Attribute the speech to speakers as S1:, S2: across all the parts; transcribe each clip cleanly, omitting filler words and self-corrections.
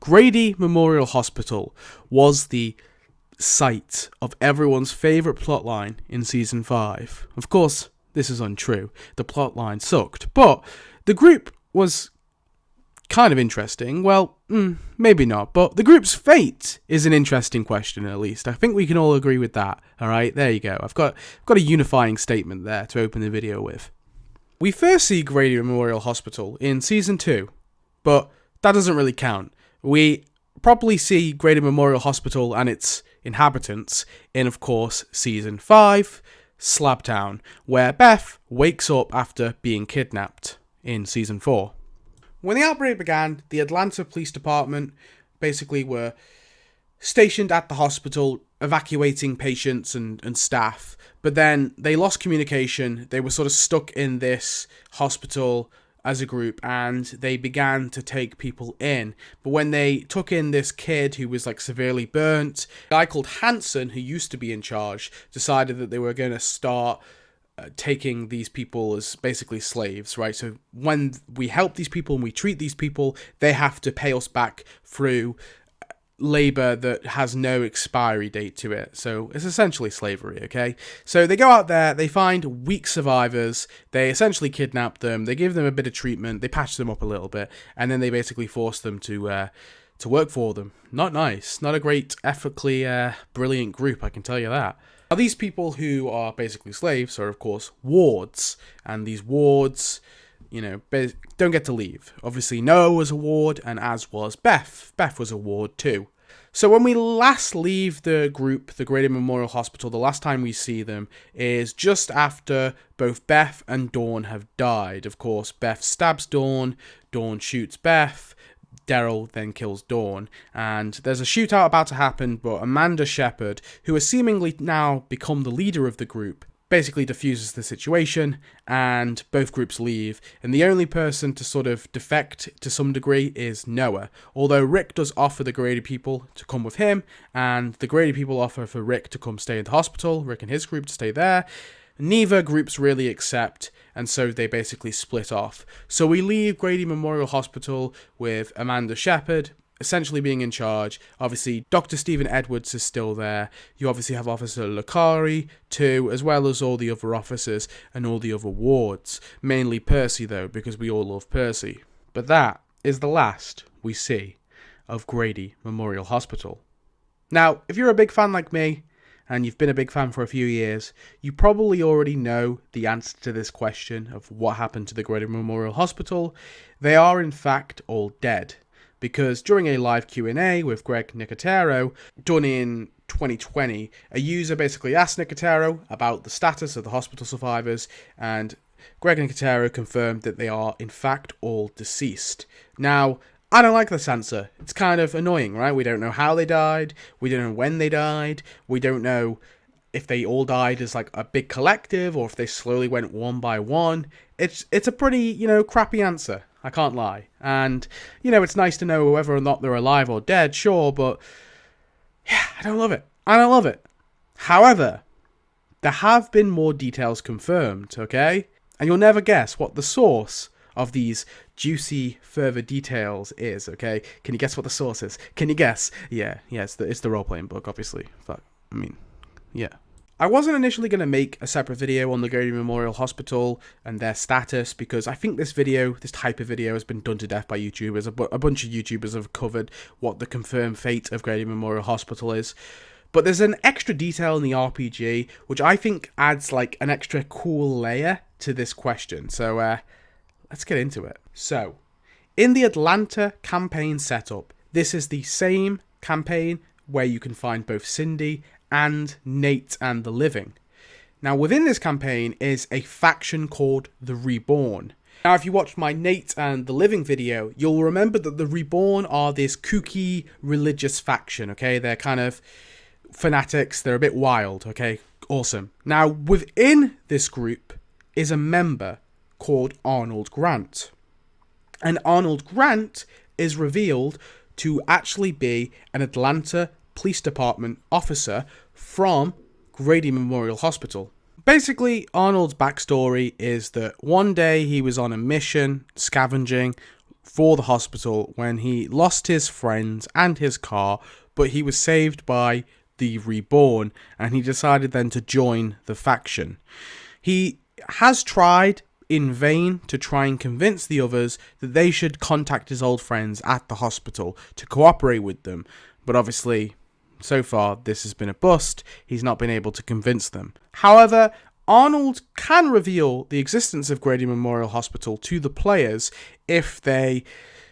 S1: Grady Memorial Hospital was the site of everyone's favourite plotline in Season 5. Of course, this is untrue. The plotline sucked, but the group was kind of interesting. Well, maybe not, but the group's fate is an interesting question, at least. I think we can all agree with that. Alright, there you go. I've got a unifying statement there to open the video with. We first see Grady Memorial Hospital in Season 2, but that doesn't really count. We properly see Grady Memorial Hospital and its inhabitants in, of course, Season 5, Slabtown, where Beth wakes up after being kidnapped in Season 4. When the outbreak began, the Atlanta Police Department basically were stationed at the hospital, evacuating patients and staff, but then they lost communication. They were sort of stuck in this hospital as a group, and they began to take people in. But when they took in this kid who was like severely burnt, a guy called Hanson, who used to be in charge, decided that they were going to start taking these people as basically slaves, right? So when we help these people and we treat these people, they have to pay us back through labor that has no expiry date to it. So it's essentially slavery, okay? So they go out there, they find weak survivors, they essentially kidnap them, they give them a bit of treatment, they patch them up a little bit, and then they basically force them to work for them. Not nice. Not a great, ethically brilliant group, I can tell you that. Now, these people who are basically slaves are, of course, wards, and these wards, you know, don't get to leave. Obviously, Noah was a ward, and as was Beth. Beth was a ward too. So when we last leave the group, the Grady Memorial Hospital, the last time we see them is just after both Beth and Dawn have died. Of course, Beth stabs Dawn, Dawn shoots Beth, Daryl then kills Dawn, and there's a shootout about to happen, but Amanda Shepherd, who has seemingly now become the leader of the group, basically diffuses the situation, and both groups leave, and the only person to sort of defect to some degree is Noah, although Rick does offer the Grady people to come with him, and the Grady people offer for Rick to come stay in the hospital, Rick and his group to stay there. Neither groups really accept, and so they basically split off. So we leave Grady Memorial Hospital with Amanda Shepherd essentially being in charge. Obviously, Dr. Stephen Edwards is still there. You obviously have Officer Licari too, as well as all the other officers and all the other wards. Mainly Percy though, because we all love Percy. But that is the last we see of Grady Memorial Hospital. Now, if you're a big fan like me, and you've been a big fan for a few years, you probably already know the answer to this question of what happened to the Grady Memorial Hospital. They are in fact all dead, because during a live Q&A with Greg Nicotero, done in 2020, a user basically asked Nicotero about the status of the hospital survivors, and Greg Nicotero confirmed that they are in fact all deceased. Now, I don't like this answer. It's kind of annoying, right? We don't know how they died. We don't know when they died. We don't know if they all died as like a big collective or if they slowly went one by one. It's a pretty, crappy answer. I can't lie. And, it's nice to know whether or not they're alive or dead, sure, but yeah, I don't love it. I don't love it. However, there have been more details confirmed, okay? And you'll never guess what the source of these juicy further details is, okay? Can you guess what the source is? Can you guess? Yeah, it's the role-playing book, obviously. Yeah. I wasn't initially going to make a separate video on the Grady Memorial Hospital and their status, because I think this type of video has been done to death by YouTubers. A bunch of YouTubers have covered what the confirmed fate of Grady Memorial Hospital is. But there's an extra detail in the RPG, which I think adds like an extra cool layer to this question. So, let's get into it. So, in the Atlanta campaign setup, this is the same campaign where you can find both Cindy and Nate and the Living. Now, within this campaign is a faction called the Reborn. Now, if you watched my Nate and the Living video, you'll remember that the Reborn are this kooky religious faction, okay? They're kind of fanatics, they're a bit wild, okay? Awesome. Now, within this group is a member called Arnold Grant. And Arnold Grant is revealed to actually be an Atlanta Police Department officer from Grady Memorial Hospital. Basically, Arnold's backstory is that one day he was on a mission, scavenging, for the hospital when he lost his friends and his car, but he was saved by the Reborn, and he decided then to join the faction. He has tried in vain to try and convince the others that they should contact his old friends at the hospital to cooperate with them, but obviously, so far, this has been a bust. He's not been able to convince them. However, Arnold can reveal the existence of Grady Memorial Hospital to the players if they,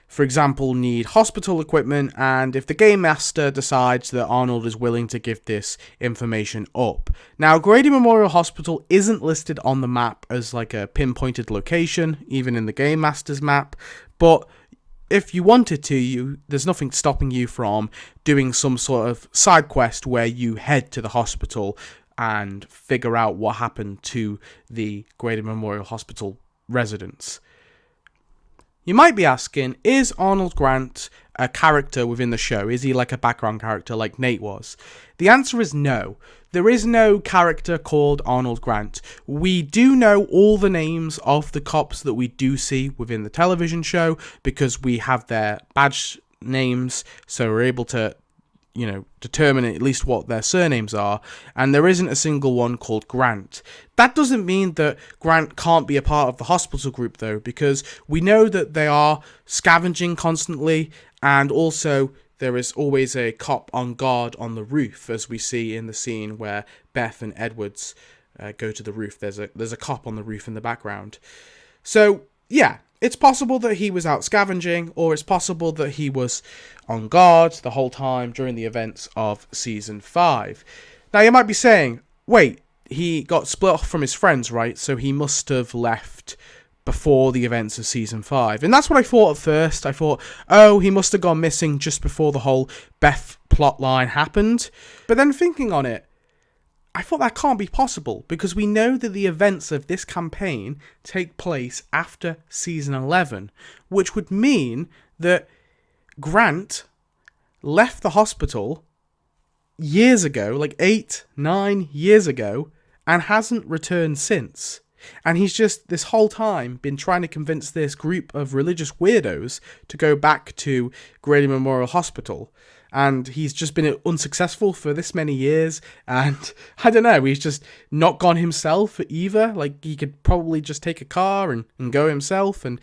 S1: for example, need hospital equipment, and if the Game Master decides that Arnold is willing to give this information up. Now, Grady Memorial Hospital isn't listed on the map as like a pinpointed location, even in the Game Master's map, but if you wanted to, there's nothing stopping you from doing some sort of side quest where you head to the hospital and figure out what happened to the Grady Memorial Hospital residents. You might be asking, is Arnold Grant a character within the show? Is he like a background character like Nate was? The answer is no. There is no character called Arnold Grant. We do know all the names of the cops that we do see within the television show because we have their badge names, so we're able to, determine at least what their surnames are, and there isn't a single one called Grant. That doesn't mean that Grant can't be a part of the hospital group, though, because we know that they are scavenging constantly, and also there is always a cop on guard on the roof, as we see in the scene where Beth and Edwards go to the roof. There's a cop on the roof in the background. So, yeah, it's possible that he was out scavenging, or it's possible that he was on guard the whole time during the events of Season 5. Now, you might be saying, wait, he got split off from his friends, right? So he must have left before the events of Season 5. And that's what I thought at first. I thought, oh, he must have gone missing just before the whole Beth plotline happened. But then thinking on it, I thought that can't be possible, because we know that the events of this campaign take place after Season 11, which would mean that Grant left the hospital years ago, like 8-9 years ago, and hasn't returned since. And he's just, this whole time, been trying to convince this group of religious weirdos to go back to Grady Memorial Hospital. And he's just been unsuccessful for this many years. And I don't know, he's just not gone himself either. Like, he could probably just take a car and go himself. And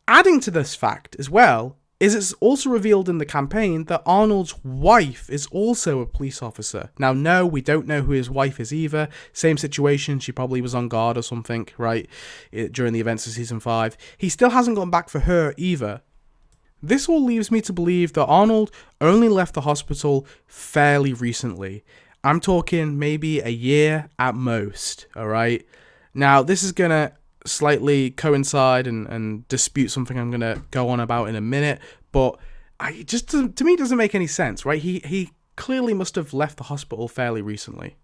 S1: adding to this fact as well, is it's also revealed in the campaign that Arnold's wife is also a police officer. Now, no, we don't know who his wife is either. Same situation, she probably was on guard or something, right, during the events of Season 5. He still hasn't gone back for her either. This all leaves me to believe that Arnold only left the hospital fairly recently. I'm talking maybe a year at most, alright? Now, this is going to slightly coincide and dispute something I'm going to go on about in a minute, but to me it doesn't make any sense, right? He clearly must have left the hospital fairly recently.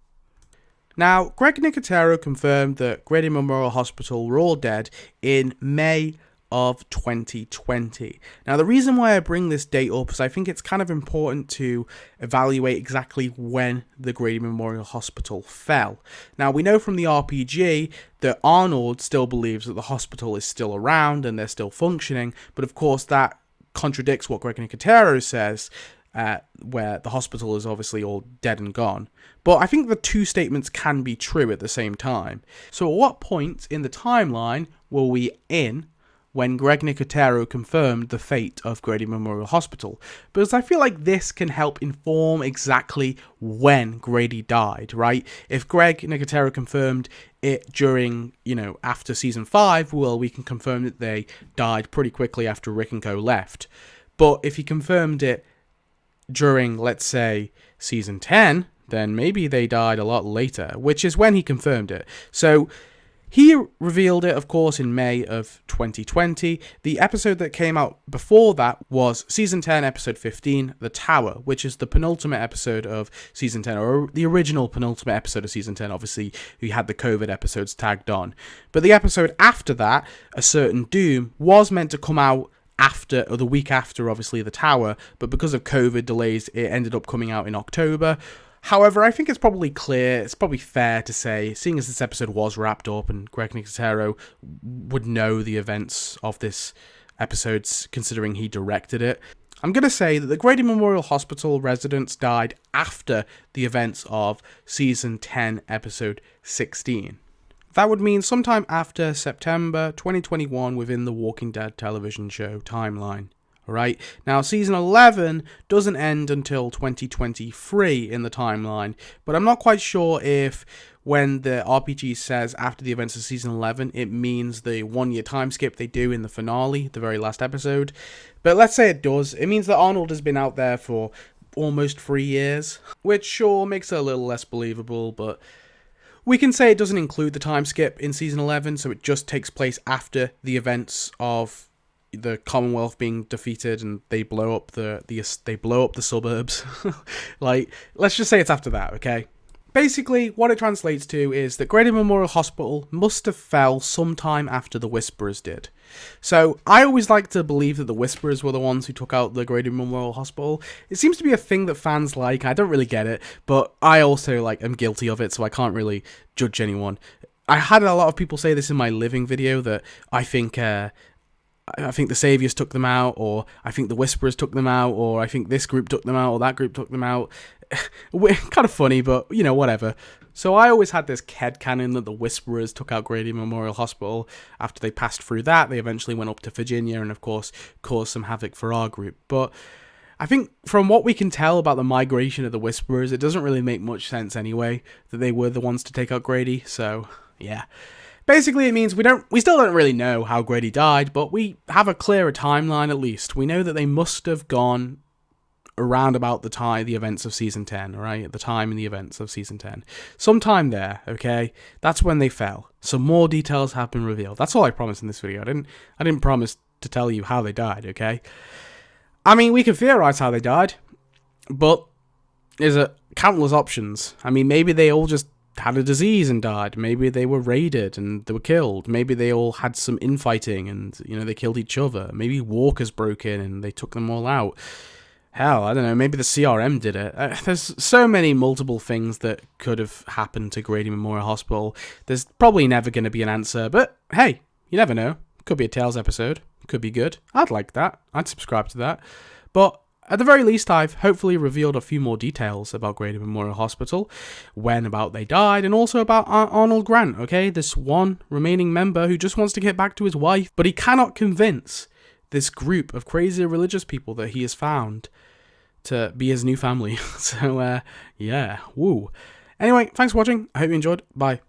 S1: Now, Greg Nicotero confirmed that Grady Memorial Hospital were all dead in May of 2020. Now, the reason why I bring this date up is I think it's kind of important to evaluate exactly when the Grady Memorial Hospital fell. Now, we know from the RPG that Arnold still believes that the hospital is still around and they're still functioning, but of course that contradicts what Greg Nicotero says, where the hospital is obviously all dead and gone. But I think the two statements can be true at the same time. So at what point in the timeline were we in when Greg Nicotero confirmed the fate of Grady Memorial Hospital? Because I feel like this can help inform exactly when Grady died, right? If Greg Nicotero confirmed it during, after Season 5, well, we can confirm that they died pretty quickly after Rick and Co. left. But if he confirmed it during, let's say, Season 10, then maybe they died a lot later, which is when he confirmed it. So he revealed it, of course, in May of 2020. The episode that came out before that was Season 10, Episode 15, The Tower, which is the penultimate episode of Season 10, or the original penultimate episode of Season 10, obviously, we had the COVID episodes tagged on. But the episode after that, A Certain Doom, was meant to come out after, or the week after, obviously, The Tower, but because of COVID delays, it ended up coming out in October. However, I think it's probably fair to say, seeing as this episode was wrapped up and Greg Nicotero would know the events of this episodes, considering he directed it. I'm going to say that the Grady Memorial Hospital residents died after the events of Season 10, Episode 16. That would mean sometime after September 2021 within the Walking Dead television show timeline. Alright, now Season 11 doesn't end until 2023 in the timeline, but I'm not quite sure if when the RPG says after the events of Season 11, it means the 1 year time skip they do in the finale, the very last episode. But let's say it does. It means that Arnold has been out there for almost 3 years, which sure makes it a little less believable, but we can say it doesn't include the time skip in Season 11, so it just takes place after the events of the Commonwealth being defeated and they blow up the suburbs. Like, let's just say it's after that, okay? Basically, what it translates to is that Grady Memorial Hospital must have fell sometime after the Whisperers did. So, I always like to believe that the Whisperers were the ones who took out the Grady Memorial Hospital. It seems to be a thing that fans like. I don't really get it, but I also am guilty of it, so I can't really judge anyone. I had a lot of people say this in my living video, that I think the Saviors took them out, or I think the Whisperers took them out, or I think this group took them out, or that group took them out. Kind of funny, but, whatever. So I always had this headcanon that the Whisperers took out Grady Memorial Hospital. After they passed through that, they eventually went up to Virginia and, of course, caused some havoc for our group. But I think from what we can tell about the migration of the Whisperers, it doesn't really make much sense anyway that they were the ones to take out Grady. So, yeah. Basically, it means we still don't really know how Grady died, but we have a clearer timeline at least. We know that they must have gone around about the events of Season 10, right? At the time in the events of Season 10. Sometime there, okay? That's when they fell. Some more details have been revealed. That's all I promised in this video. I didn't promise to tell you how they died, okay? I mean, we can theorize how they died, but there's countless options. I mean, maybe they all just had a disease and died. Maybe they were raided and they were killed. Maybe they all had some infighting and, they killed each other. Maybe walkers broke in and they took them all out. Hell, I don't know, maybe the CRM did it. There's so many multiple things that could have happened to Grady Memorial Hospital. There's probably never going to be an answer, but hey, you never know. Could be a Tales episode. Could be good. I'd like that. I'd subscribe to that. But at the very least, I've hopefully revealed a few more details about Grady Memorial Hospital, when about they died, and also about Arnold Grant, okay? This one remaining member who just wants to get back to his wife, but he cannot convince this group of crazy religious people that he has found to be his new family. So, yeah, woo. Anyway, thanks for watching. I hope you enjoyed. Bye.